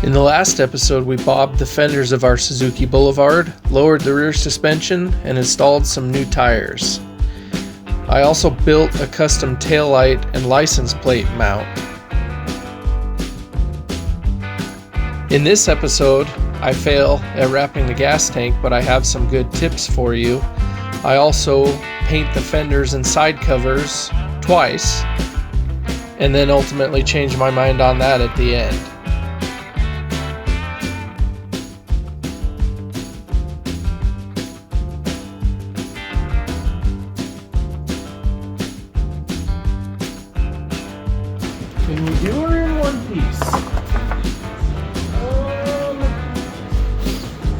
In the last episode, we bobbed the fenders of our Suzuki Boulevard, lowered the rear suspension, and installed some new tires. I also built a custom taillight and license plate mount. In this episode, I fail at wrapping the gas tank, but I have some good tips for you. I also paint the fenders and side covers twice, and then ultimately change my mind on that at the end. Can we do her in one piece?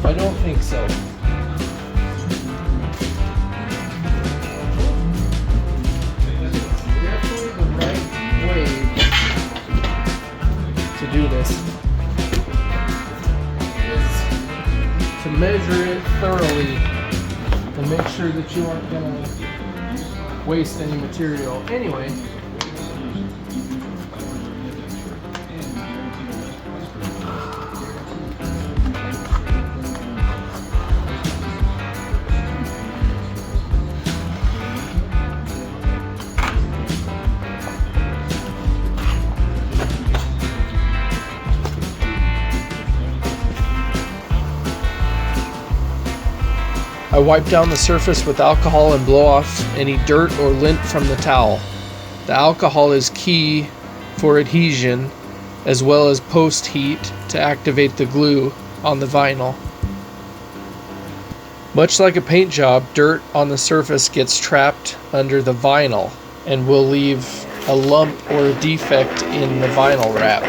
I don't think so. Definitely the right way to do this is to measure it thoroughly and make sure that you aren't going to waste any material. Anyway. I wipe down the surface with alcohol and blow off any dirt or lint from the towel. The alcohol is key for adhesion as well as post-heat to activate the glue on the vinyl. Much like a paint job, dirt on the surface gets trapped under the vinyl and will leave a lump or a defect in the vinyl wrap.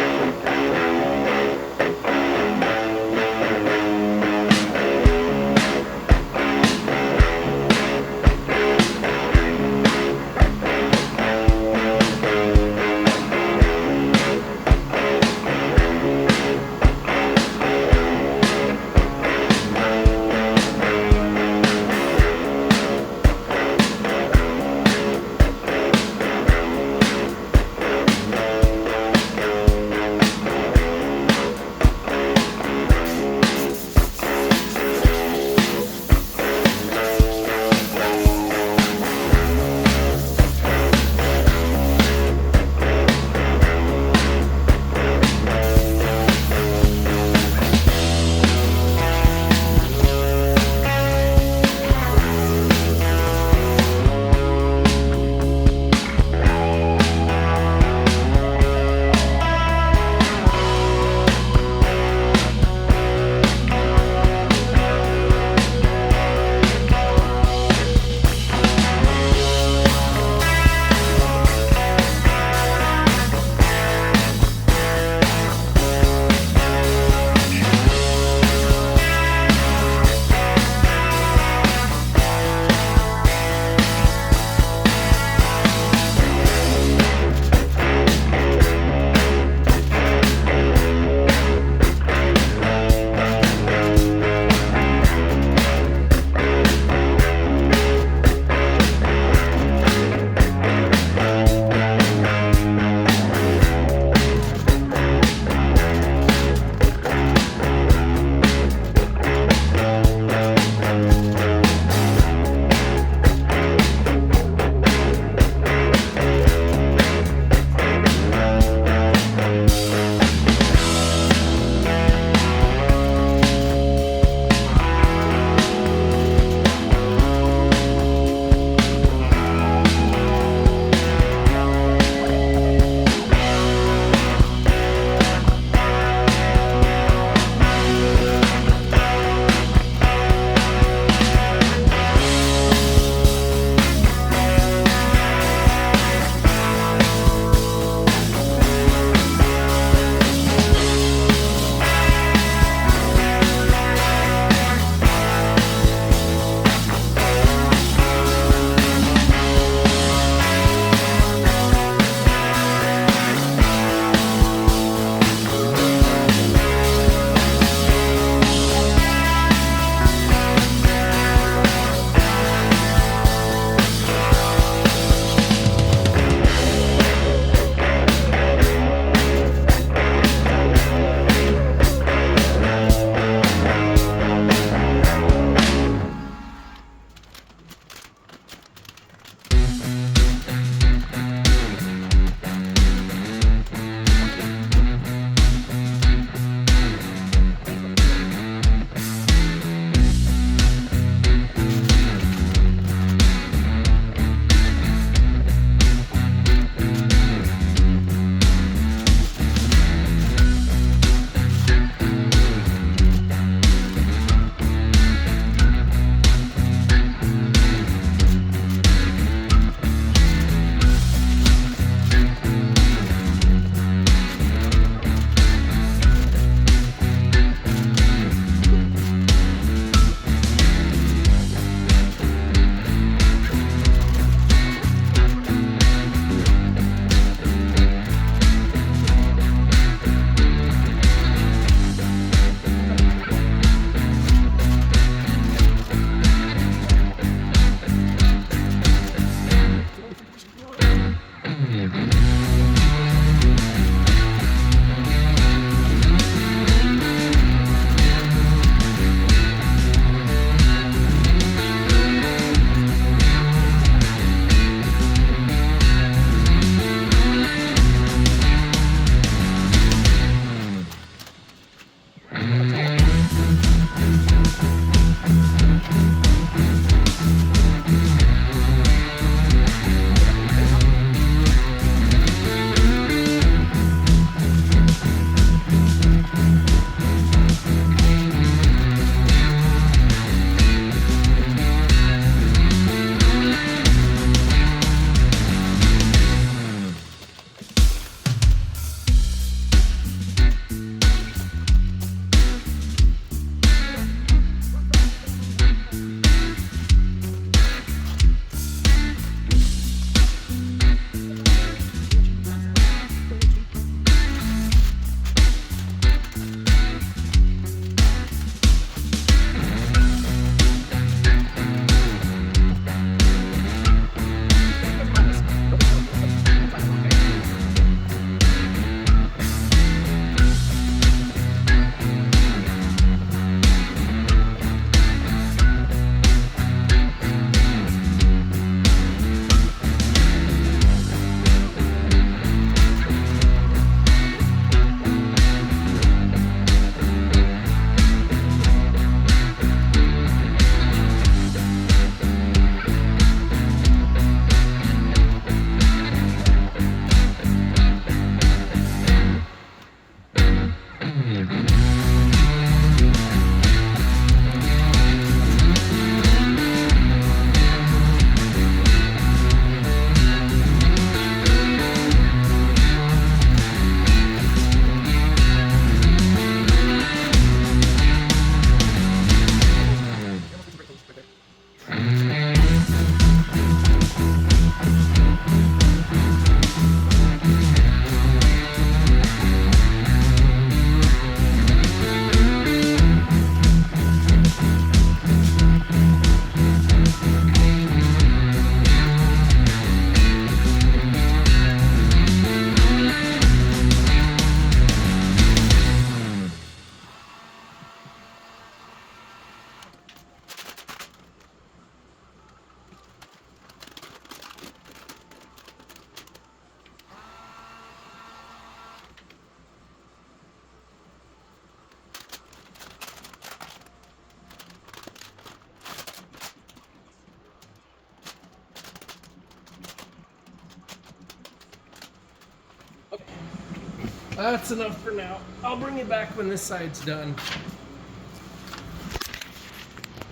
That's enough for now. I'll bring it back when this side's done.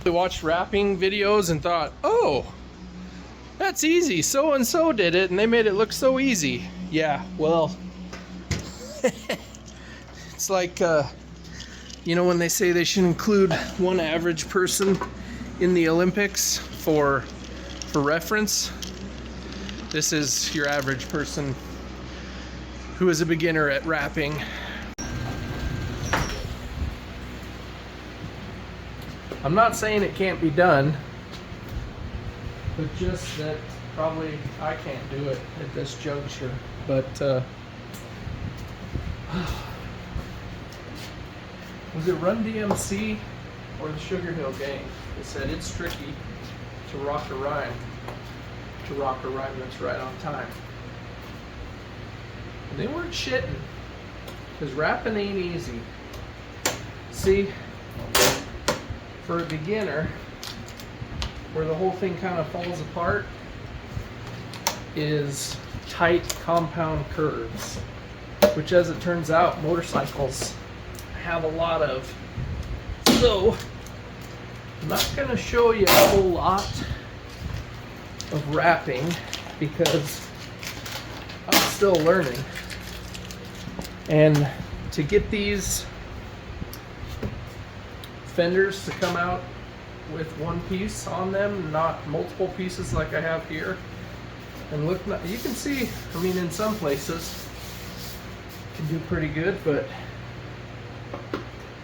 I watched wrapping videos and thought, oh, that's easy. So and so did it and they made it look so easy. Yeah, well, it's like, you know, when they say they should include one average person in the Olympics for reference, this is your average person who is a beginner at wrapping. I'm not saying it can't be done, but just that probably I can't do it at this juncture. But was it Run DMC or the Sugar Hill Gang that said it's tricky to rock a rhyme that's right on time? And they weren't shitting, because rapping ain't easy. See, for a beginner, where the whole thing kind of falls apart is tight compound curves, which, as it turns out, motorcycles have a lot of. So I'm not going to show you a whole lot of wrapping because I'm still learning. And to get these fenders to come out with one piece on them, not multiple pieces like I have here, and look, you can see, I mean, in some places can do pretty good, but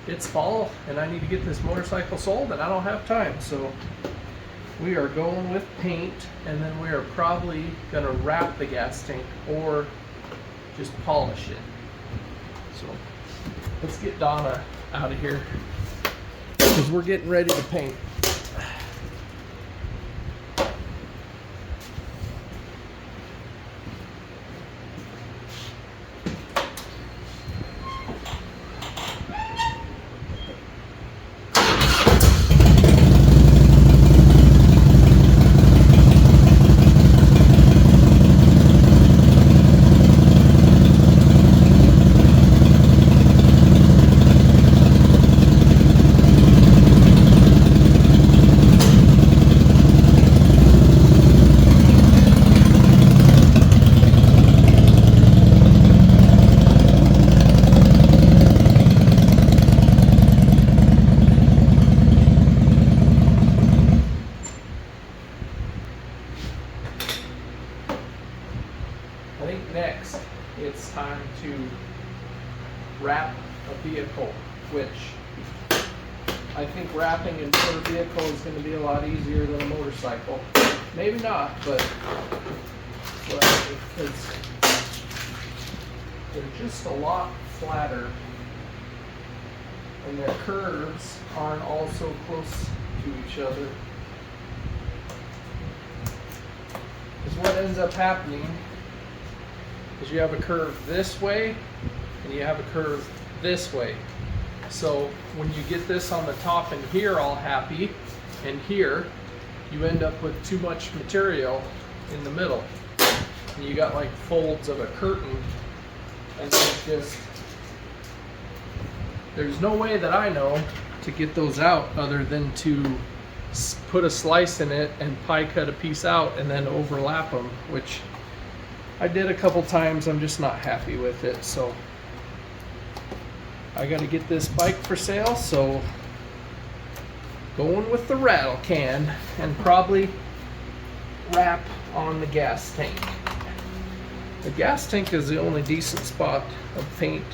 it's fall and I need to get this motorcycle sold and I don't have time. So we are going with paint, and then we are probably going to wrap the gas tank or just polish it. So let's get Donna out of here because we're getting ready to paint. I think next it's time to wrap a vehicle, which I think wrapping a motor vehicle is going to be a lot easier than a motorcycle. Maybe not, but because they're just a lot flatter and their curves aren't all so close to each other. Because what ends up happening is you have a curve this way and you have a curve this way. So when you get this on the top and here all happy, and here you end up with too much material in the middle. And you got like folds of a curtain, and there's no way that I know to get those out other than to put a slice in it and pie cut a piece out and then overlap them, which I did a couple times. I'm just not happy with it, so I gotta get this bike for sale, so going with the rattle can and probably wrap on the gas tank. The gas tank is the only decent spot of paint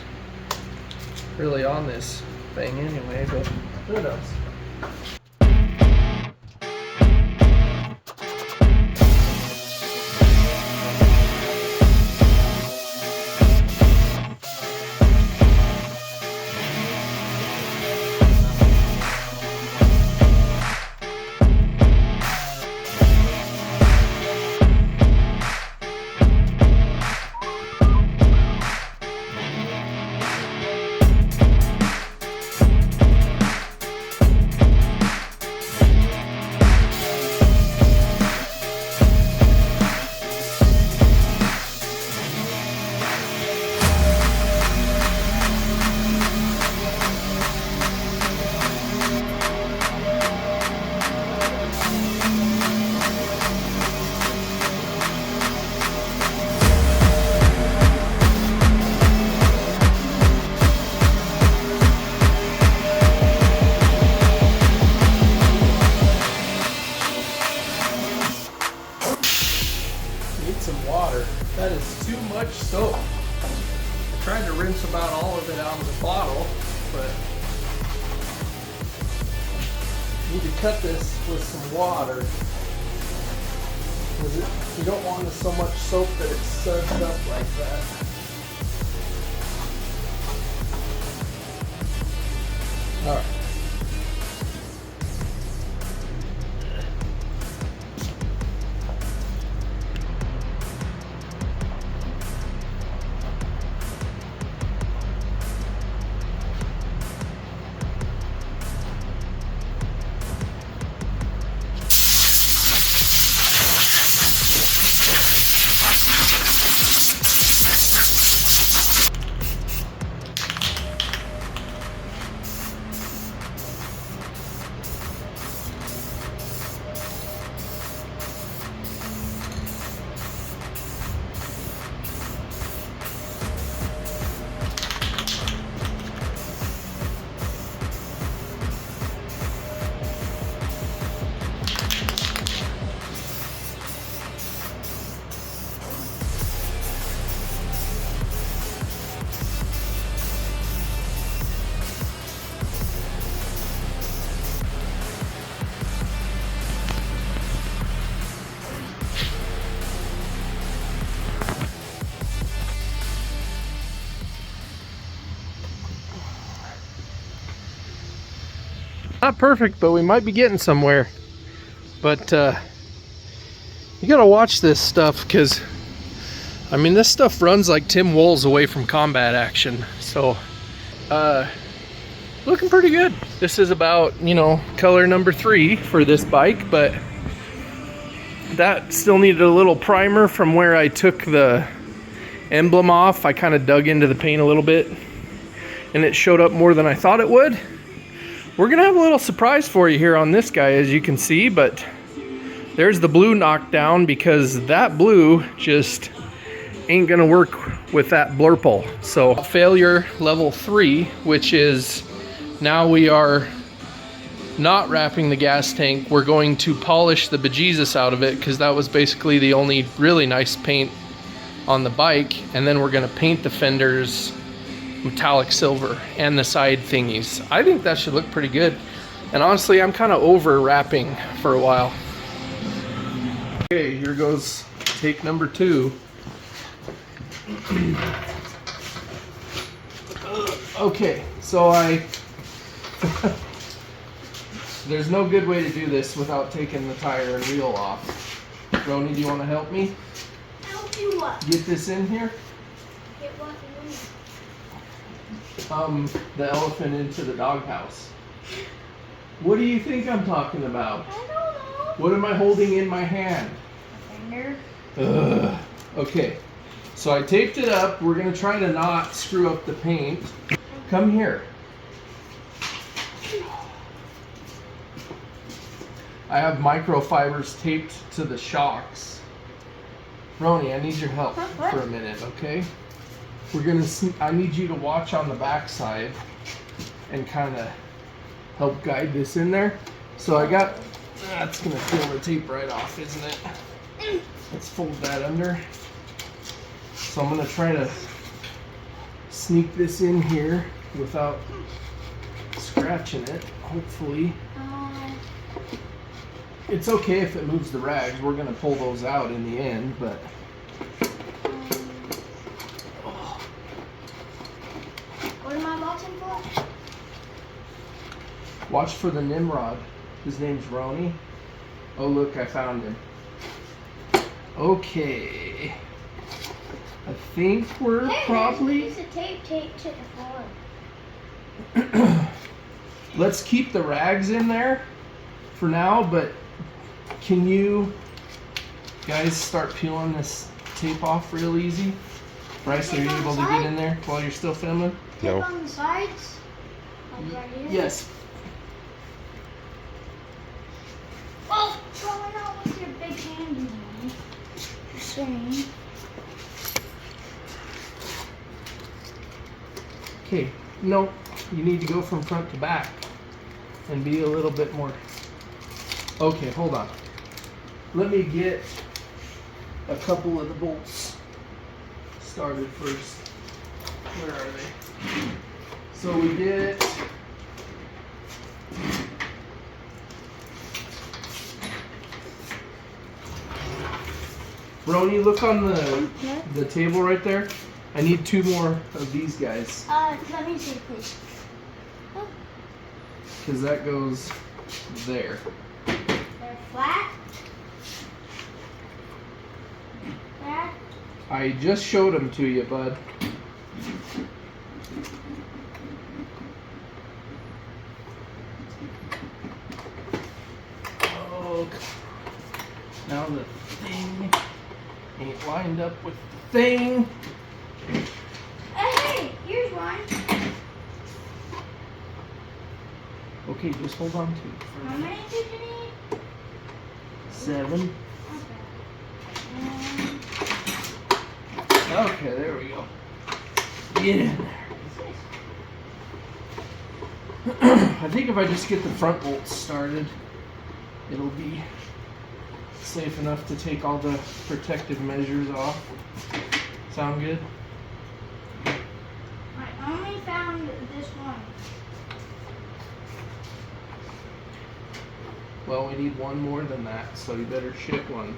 really on this thing anyway, but who knows? tried to rinse about all of it out of the bottle, but need to cut this with some water. You don't want so much soap that it suds up like that. All right. Not perfect, but we might be getting somewhere. But you gotta watch this stuff, because I mean, this stuff runs like Tim Wool's away from combat action. So looking pretty good. This is about, you know, color number 3 for this bike, but that still needed a little primer from where I took the emblem off. I kind of dug into the paint a little bit and it showed up more than I thought it would. We're gonna have a little surprise for you here on this guy, as you can see, but there's the blue knocked down because that blue just ain't gonna work with that blurple. So failure level 3, which is now we are not wrapping the gas tank. We're going to polish the bejesus out of it, because that was basically the only really nice paint on the bike, and then we're gonna paint the fenders metallic silver and the side thingies. I think that should look pretty good, and honestly I'm kind of over wrapping for a while. Okay, here goes take number 2. Okay, so there's no good way to do this without taking the tire and wheel off. Roni, do you want to help me? Help you what? Get this in here? Get what in? The elephant into the doghouse. What do you think I'm talking about? I don't know. What am I holding in my hand? A finger. Ugh. Okay, so I taped it up. We're gonna try to not screw up the paint. Come here. I have microfibers taped to the shocks. Roni, I need your help for a minute, okay? We're gonna. I need you to watch on the back side and kind of help guide this in there. So I got. That's gonna peel the tape right off, isn't it? Let's fold that under. So I'm gonna try to sneak this in here without scratching it. Hopefully. It's okay if it moves the rags. We're gonna pull those out in the end, but. What am I watching for? Watch for the Nimrod. His name's Roni. Oh look, I found him. Okay. I think we're probably... There's a piece of tape taped to the floor. Let's keep the rags in there for now, but can you guys start peeling this tape off real easy? Bryce, are you able to get in there while you're still filming? Tape on the sides? Like right here? Yes. Oh, going out with your big hand in there. Same. Okay, no, you need to go from front to back and be a little bit more. Okay, hold on. Let me get a couple of the bolts started first. Where are they? So we get Roni, look on the table right there. I need 2 more of these guys. Let me see, please. Because that goes there. They're flat. There. I just showed them to you, bud. Oh, now the thing ain't lined up with the thing. Hey, here's one. Okay, just hold on to it. How many did you need? 7. Okay. Okay, there we go. Get in there. I think if I just get the front bolts started, it'll be safe enough to take all the protective measures off. Sound good? I only found this one. Well, we need one more than that, so you better ship one.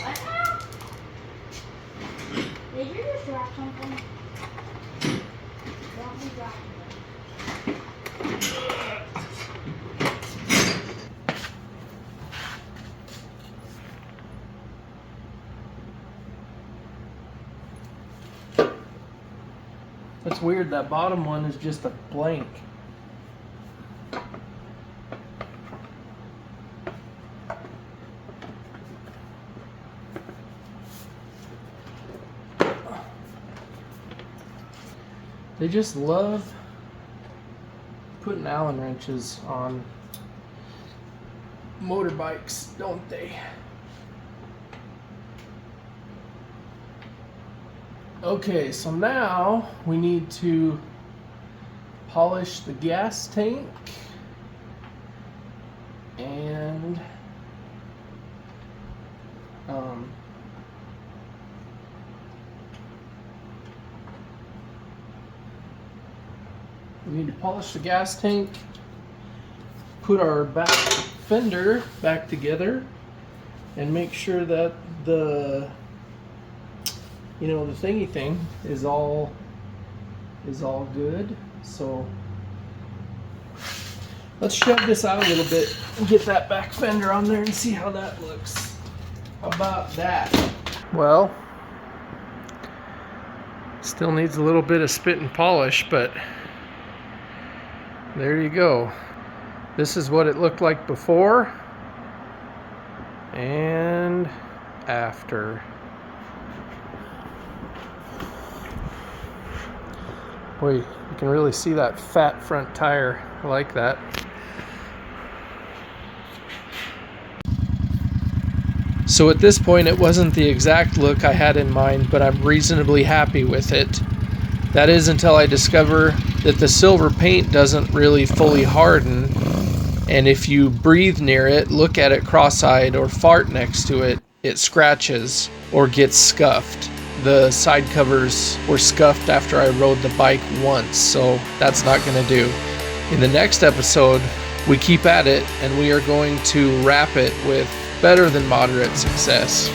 What now? Did you just drop something? Don't be dropping it. That's weird, that bottom one is just a blank. They just love putting Allen wrenches on motorbikes, don't they? Okay, so now we need to polish the gas tank and we need to polish the gas tank, put our back fender back together, and make sure that the the thingy thing is all good. So let's shove this out a little bit and get that back fender on there and see how that looks. How about that? Well, still needs a little bit of spit and polish, but there you go. This is what it looked like before and after. Boy, you can really see that fat front tire. I like that. So at this point, it wasn't the exact look I had in mind, but I'm reasonably happy with it. That is until I discover that the silver paint doesn't really fully harden, and if you breathe near it, look at it cross-eyed, or fart next to it, it scratches or gets scuffed. The side covers were scuffed after I rode the bike once, so that's not going to do. In the next episode, we keep at it, and we are going to wrap it with better than moderate success.